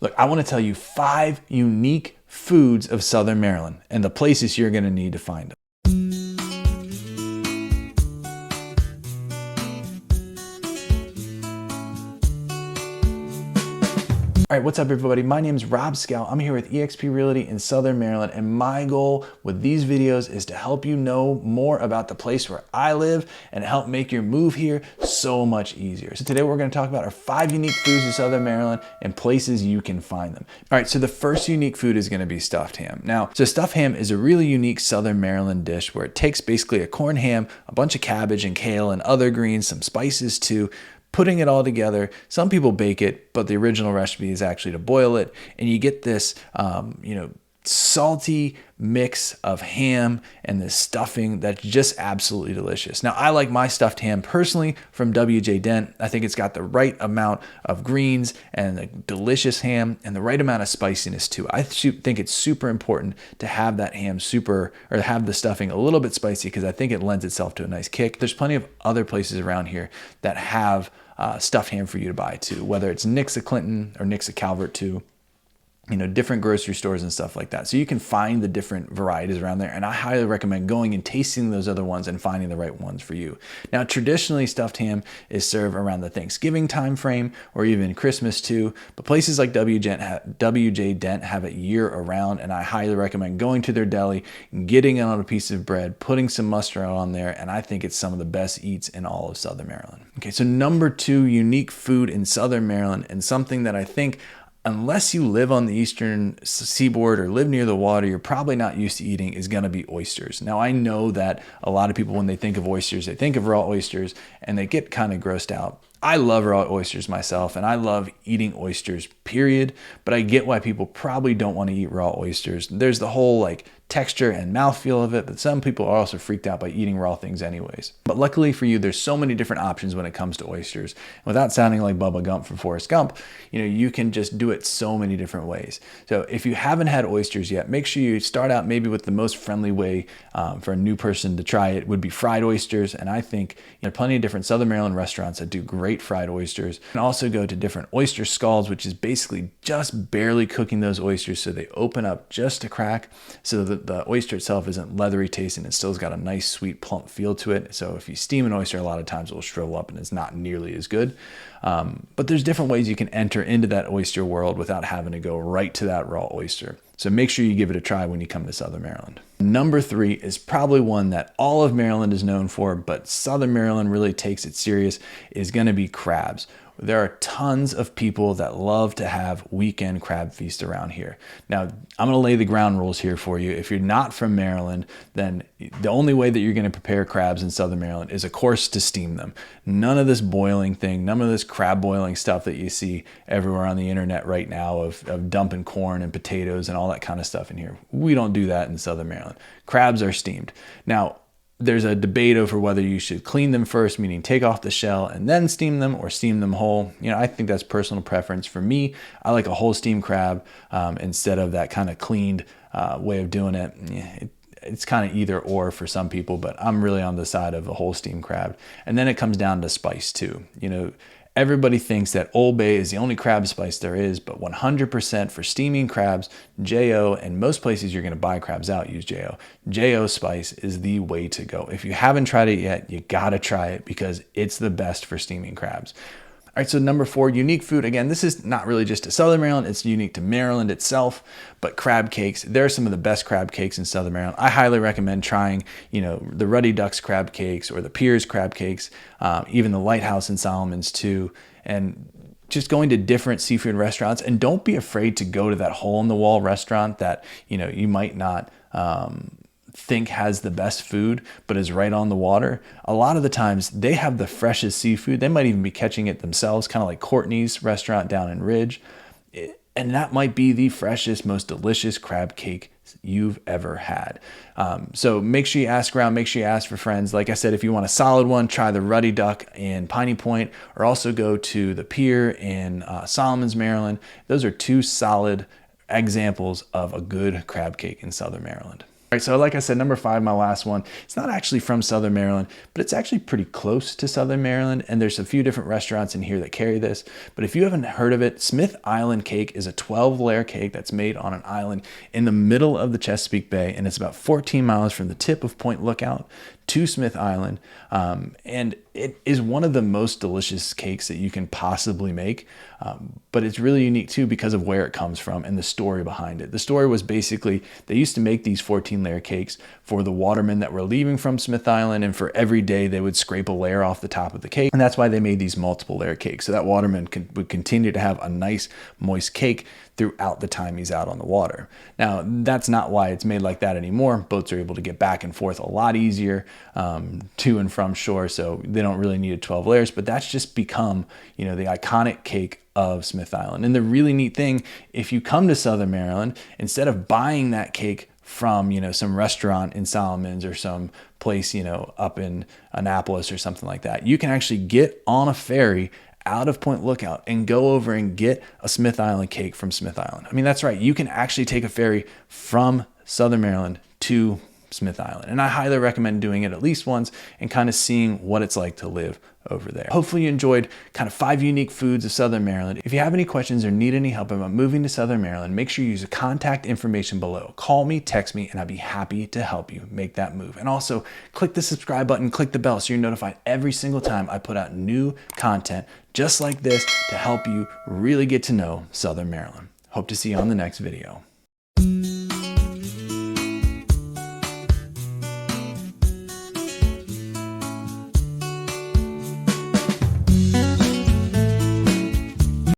Look, I want to tell you 5 unique foods of Southern Maryland and the places you're going to need to find them. All right, what's up everybody? My name is Rob Scout. I'm here with EXP Realty in Southern Maryland, and my goal with these videos is to help you know more about the place where I live and help make your move here so much easier. So today we're going to talk about our 5 unique foods in Southern Maryland and places you can find them. All right, so the first unique food is going to be stuffed ham. Now, so stuffed ham is a really unique Southern Maryland dish where it takes basically a corned ham, a bunch of cabbage and kale and other greens, some spices too, putting it all together. Some people bake it, but the original recipe is actually to boil it. And you get this, salty mix of ham and this stuffing that's just absolutely delicious. Now, I like my stuffed ham personally from W.J. Dent. I think it's got the right amount of greens and a delicious ham and the right amount of spiciness too. I think it's super important to have that ham have the stuffing a little bit spicy because I think it lends itself to a nice kick. There's plenty of other places around here that have stuffed ham for you to buy too, whether it's Nick's of Clinton or Nick's of Calvert too. Different grocery stores and stuff like that. So you can find the different varieties around there. And I highly recommend going and tasting those other ones and finding the right ones for you. Now, traditionally stuffed ham is served around the Thanksgiving time frame or even Christmas too. But places like W.J. Dent have it year around. And I highly recommend going to their deli, getting it on a piece of bread, putting some mustard on there. And I think it's some of the best eats in all of Southern Maryland. Okay, so number 2 unique food in Southern Maryland, and something that I think unless you live on the eastern seaboard or live near the water, you're probably not used to eating, is going to be oysters. Now, I know that a lot of people, when they think of oysters, they think of raw oysters and they get kind of grossed out. I love raw oysters myself, and I love eating oysters, period. But I get why people probably don't want to eat raw oysters. There's the whole texture and mouthfeel of it, but some people are also freaked out by eating raw things anyways. But luckily for you, there's so many different options when it comes to oysters. And without sounding like Bubba Gump from Forrest Gump, you can just do it so many different ways. So if you haven't had oysters yet, make sure you start out maybe with the most friendly way for a new person to try it would be fried oysters. And I think there are plenty of different Southern Maryland restaurants that do great fried oysters. You can also go to different oyster scalds, which is basically just barely cooking those oysters so they open up just a crack so that the oyster itself isn't leathery tasting. It still's got a nice, sweet, plump feel to it. So if you steam an oyster, a lot of times it will shrivel up and it's not nearly as good. But there's different ways you can enter into that oyster world without having to go right to that raw oyster. So make sure you give it a try when you come to Southern Maryland. Number 3 is probably one that all of Maryland is known for, but Southern Maryland really takes it serious, is going to be crabs. There are tons of people that love to have weekend crab feast around here. Now, I'm going to lay the ground rules here for you. If you're not from Maryland, then the only way that you're going to prepare crabs in Southern Maryland is, of course, to steam them. None of this boiling thing, none of this crab boiling stuff that you see everywhere on the internet right now of dumping corn and potatoes and all that kind of stuff in here. We don't do that in Southern Maryland. Crabs are steamed. Now, there's a debate over whether you should clean them first, meaning take off the shell and then steam them, or steam them whole. I think that's personal preference. For me, I like a whole steamed crab instead of that kind of cleaned way of doing it. It's kind of either or for some people, but I'm really on the side of a whole steamed crab. And then it comes down to spice too. Everybody thinks that Old Bay is the only crab spice there is, but 100% for steaming crabs, J.O., and most places you're going to buy crabs out use J.O. J.O. spice is the way to go. If you haven't tried it yet, you got to try it because it's the best for steaming crabs. All right, so number 4, unique food. Again, this is not really just to Southern Maryland, it's unique to Maryland itself, but crab cakes. There are some of the best crab cakes in Southern Maryland. I highly recommend trying, the Ruddy Ducks crab cakes or the Piers crab cakes, even the Lighthouse in Solomon's too, and just going to different seafood restaurants. And don't be afraid to go to that hole-in-the-wall restaurant that, you might not think has the best food but is right on the water. A lot of the times they have the freshest seafood. They might even be catching it themselves, kind of like Courtney's restaurant down in Ridge. And that might be the freshest, most delicious crab cake you've ever had. So make sure you ask around, make sure you ask for friends. Like I said, if you want a solid one, try the Ruddy Duck in Piney Point, or also go to the Pier in Solomon's, Maryland. Those are 2 solid examples of a good crab cake in Southern Maryland. All right, so like I said, number 5, my last one, it's not actually from Southern Maryland, but it's actually pretty close to Southern Maryland, and there's a few different restaurants in here that carry this. But if you haven't heard of it, Smith Island cake is a 12-layer cake that's made on an island in the middle of the Chesapeake Bay, and it's about 14 miles from the tip of Point Lookout to Smith Island, and it is one of the most delicious cakes that you can possibly make, but it's really unique too because of where it comes from and the story behind it. The story was basically they used to make these 14-layer cakes for the watermen that were leaving from Smith Island, and for every day they would scrape a layer off the top of the cake, and that's why they made these multiple layer cakes, so that waterman would continue to have a nice moist cake throughout the time he's out on the water. Now, that's not why it's made like that anymore. Boats are able to get back and forth a lot easier to and from shore, so they don't really need 12 layers, but that's just become, you know, the iconic cake of Smith Island. And the really neat thing, if you come to Southern Maryland, instead of buying that cake from, you know, some restaurant in Solomons or some place, you know, up in Annapolis or something like that, you can actually get on a ferry out of Point Lookout and go over and get a Smith Island cake from Smith Island. I mean, that's right. You can actually take a ferry from Southern Maryland to Smith Island. And I highly recommend doing it at least once and kind of seeing what it's like to live over there. Hopefully you enjoyed kind of 5 unique foods of Southern Maryland. If you have any questions or need any help about moving to Southern Maryland, make sure you use the contact information below. Call me, text me, and I'd be happy to help you make that move. And also click the subscribe button, click the bell so you're notified every single time I put out new content just like this to help you really get to know Southern Maryland. Hope to see you on the next video.